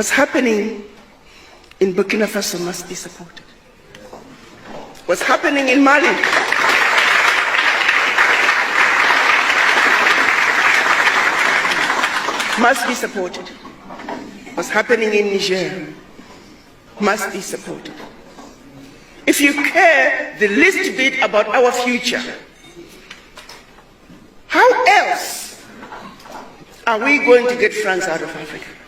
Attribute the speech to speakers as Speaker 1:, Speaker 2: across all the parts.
Speaker 1: What's happening in Burkina Faso must be supported. What's happening in Mali must be supported. What's happening in Niger must be supported. If you care the least bit about our future, how else are we going to get France out of Africa?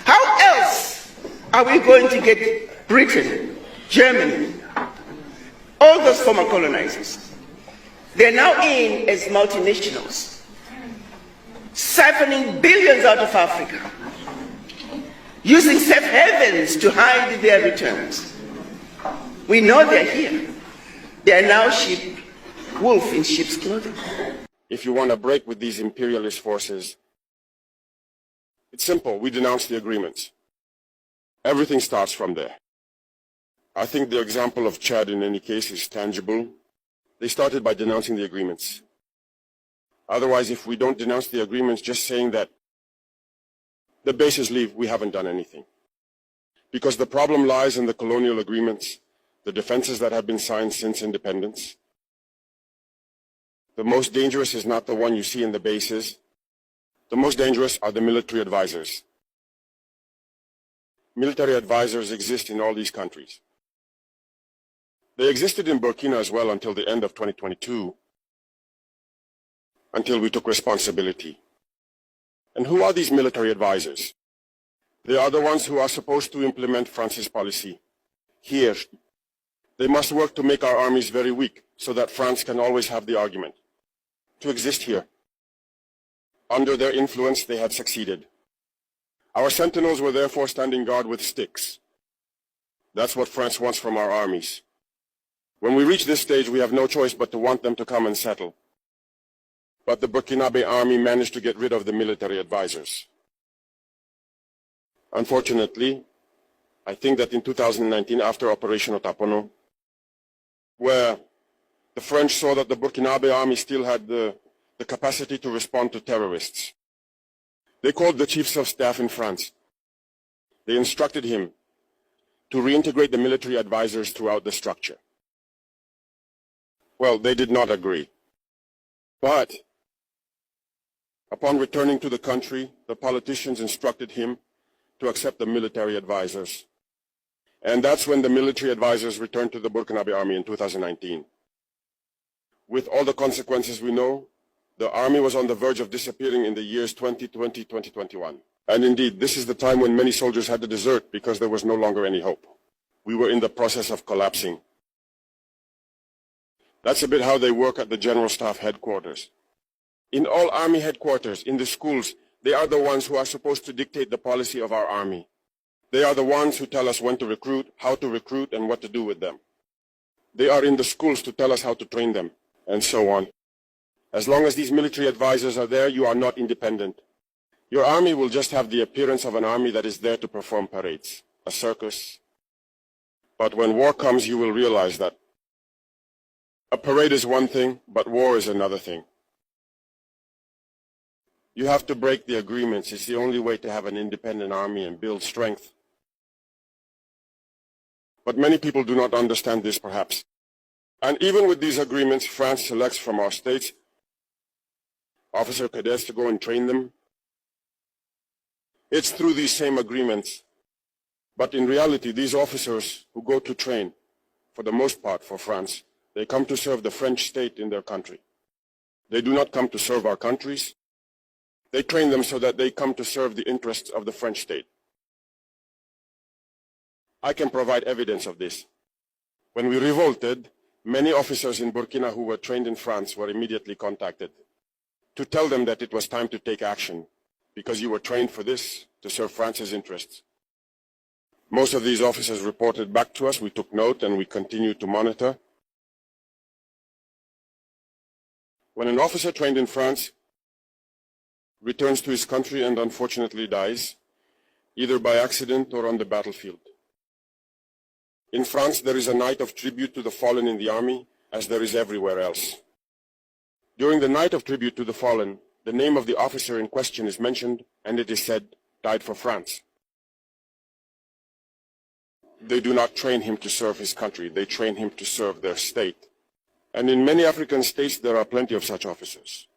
Speaker 1: How else are we going to get Britain, Germany, all those former colonizers? They're now in as multinationals, siphoning billions out of Africa, using safe havens to hide their returns. We know they're here. They are now wolf in sheep's clothing.
Speaker 2: If you want to break with these imperialist forces, it's simple. We denounce the agreements. Everything starts from there. I think the example of Chad in any case is tangible. They started by denouncing the agreements. Otherwise, if we don't denounce the agreements, just saying that the bases leave, we haven't done anything. Because the problem lies in the colonial agreements, the defenses that have been signed since independence. The most dangerous is not the one you see in the bases. The most dangerous are the military advisors. Military advisors exist in all these countries. They existed in Burkina as well until the end of 2022, until we took responsibility. And who are these military advisors? They are the ones who are supposed to implement France's policy. Here, they must work to make our armies very weak so that France can always have the argument to exist here. Under their influence, they had succeeded. Our sentinels were therefore standing guard with sticks. That's what France wants from our armies. When we reach this stage, we have no choice but to want them to come and settle. But the Burkinabe army managed to get rid of the military advisors. Unfortunately, I think that in 2019, after Operation Otapono, where the French saw that the Burkinabe army still had the capacity to respond to terrorists, they called the chiefs of staff in France. They instructed him to reintegrate the military advisors throughout the structure. Well, they did not agree. But upon returning to the country, the politicians instructed him to accept the military advisors. And that's when the military advisors returned to the Burkinabe army in 2019. With all the consequences we know, the army was on the verge of disappearing in the years 2020, 2021. And indeed, this is the time when many soldiers had to desert because there was no longer any hope. We were in the process of collapsing. That's a bit how they work at the General Staff headquarters. In all army headquarters, in the schools, they are the ones who are supposed to dictate the policy of our army. They are the ones who tell us when to recruit, how to recruit, and what to do with them. They are in the schools to tell us how to train them, and so on. As long as these military advisors are there, you are not independent. Your army will just have the appearance of an army that is there to perform parades, a circus. But when war comes, you will realize that a parade is one thing, but war is another thing. You have to break the agreements. It's the only way to have an independent army and build strength. But many people do not understand this, perhaps. And even with these agreements, France selects from our states officer cadets to go and train them. It's through these same agreements. But in reality, these officers who go to train, for the most part for France, they come to serve the French state in their country. They do not come to serve our countries. They train them so that they come to serve the interests of the French state. I can provide evidence of this. When we revolted, many officers in Burkina who were trained in France were immediately contacted to tell them that it was time to take action because you were trained for this, to serve France's interests. Most of these officers reported back to us. We took note and we continued to monitor. When an officer trained in France returns to his country and unfortunately dies, either by accident or on the battlefield. In France, there is a night of tribute to the fallen in the army, as there is everywhere else. During the night of tribute to the fallen, the name of the officer in question is mentioned, and it is said, died for France. they do not train him to serve his country. They train him to serve their state. And in many African states, there are plenty of such officers.